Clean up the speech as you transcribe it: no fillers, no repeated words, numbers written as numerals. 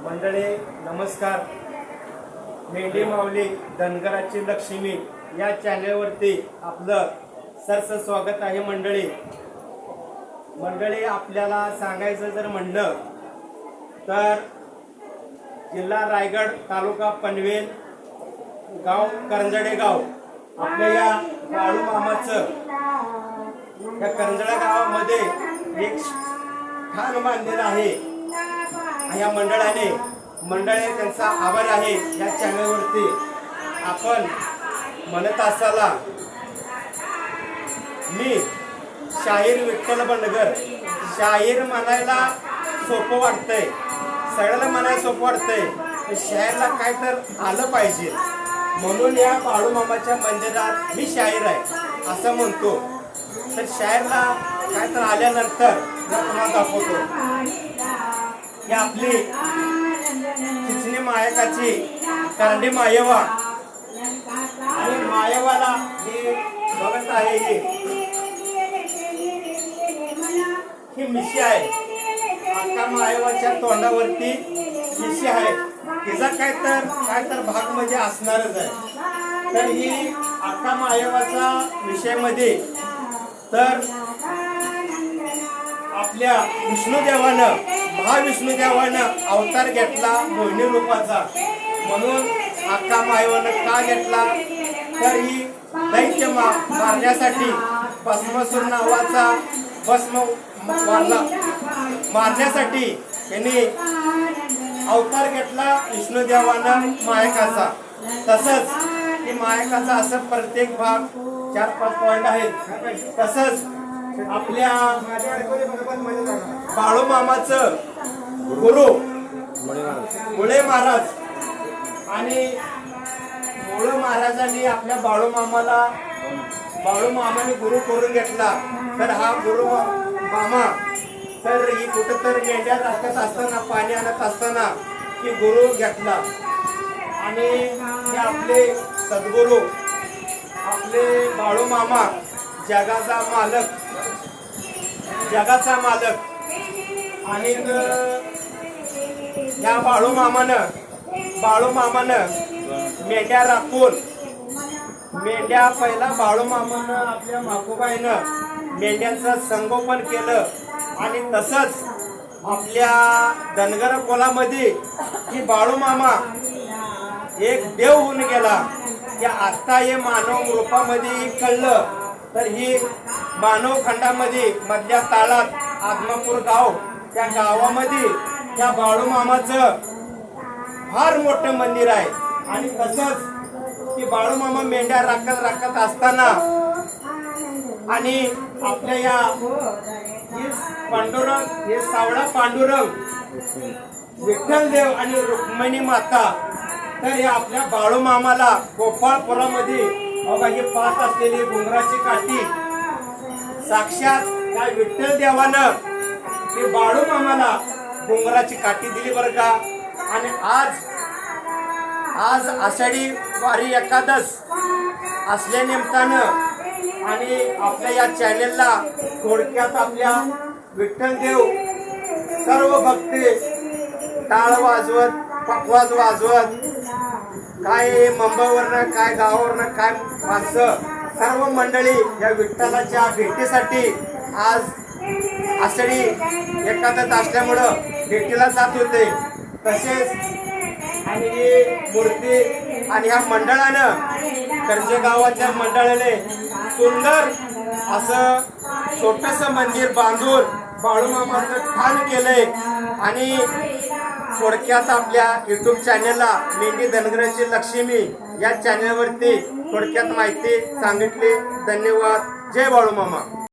मंडळी नमस्कार. मेंढी माऊली धनगराची लक्ष्मी या चॅनलवरती आपलं सरस स्वागत आहे. मंडळी आपल्याला सांगायचं जर म्हणलं तर जिल्हा रायगड, तालुका पनवेल, गाव करंजडे गाव, आपल्या या बाळू मामाचं या करंजडा गावामध्ये एक ठाण बांधलेलं आहे. या मंडळाने त्यांचा आभार आहे. या चॅनलवरती आपण म्हणत असाला मी शाहीर विठ्ठल बंडगर. शाहीर म्हणायला सोपं वाटतंय, सगळ्याला म्हणायला सोपं वाटतंय, शाहीरला काय तर आलं पाहिजे म्हणून या बाळू मामाच्या मंदिरात मी शाहीर आहे असं म्हणतो. तर शाहीरला काय तर आल्यानंतर तुम्हाला दाखवतो. ही आपली चिचणी मायकाची करंडी मायेवा आणि मायेवाला हे बघत आहे. ही मिशी आहे. अख्खा मायेवाच्या तोंडावरती मिशी आहे. तिचा काय तर भाग म्हणजे असणारच आहे. तर ही अख्खा मायेवाचा विषयामध्ये तर आपल्या विष्णुदेवानं महाविष्णुदेवानं अवतार घेतला मोहिनी रूपाचा. म्हणून अख्खा मायेवानं का घेतला तर ही दैत्य मारण्यासाठी भस्मासूर नावाचा भस्म मारण्यासाठी यांनी अवतार घेतला विष्णुदेवानं मायकाचा. तसंच की मायकाचा असं प्रत्येक भाग 4-5 पॉइंट आहेत. तसंच आपल्या बाळू मामाचं गुरु मुळे महाराज आणि मुळे महाराजांनी आपल्या बाळू मामाने गुरु करून घेतला. तर हा गुरु मामा तर ही कुठं तर मेंढ्या राखत असताना पाणी आणत असताना की गुरु घेतला. आणि हे आपले सद्गुरू आपले बाळू मामा जगाचा मालक आणि या बाळू मामानं मेंढ्या राखून पहिला बाळू मामानं आपल्या माकोबाईनं मेंढ्यांचं संगोपन केलं. आणि तसंच आपल्या धनगर कोलामध्ये ही बाळू मामा एक देव होऊन गेला. या आत्ता हे मानव रूपामध्ये कळलं. तर ही मानव खंडामध्ये मधल्या ताळात आदमापूर गाव, त्या गावामध्ये त्या बाळू मामाचं फार मोठं मंदिर आहे. आणि तसंच की बाळू मामा मेंढ्या राखत असताना आणि आपल्या या पांडुरंग हे सावळा पांडुरंग विठ्ठल देव आणि रुक्मिणी माता तर हे आपल्या बाळू मामाला गोपाळपुरामध्ये ही पाहत असलेली घुंगराची काठी साक्षात त्या विठ्ठल देवानं ते बाळू मामाला घुंगराची काठी दिली बरं का. आणि आज आषाढी वारी एकादश असल्या निमित्तानं आणि आपल्या या चॅनेलला थोडक्यात आपल्या विठ्ठल देव सर्व भक्ती टाळ वाजवत पखवाज वाजवत काय मुंबईवरनं काय गावावरनं काय माणसं सर्व मंडळी या विठ्ठलाच्या भेटीसाठी आज आषाढी एकादश असल्यामुळं भेटीला जात होते. तसेच आणि ही मूर्ती आणि ह्या मंडळानं करंजे गावाच्या मंडळाने सुंदर असं छोटंसं मंदिर बांधून बाळू मामाचं ठाण केलंय. आणि थोडक्यात आपल्या युट्यूब चॅनलला मेंढी धनगराची लक्ष्मी या चॅनलवरती थोडक्यात माहिती सांगितली. धन्यवाद. जय बाळू मामा.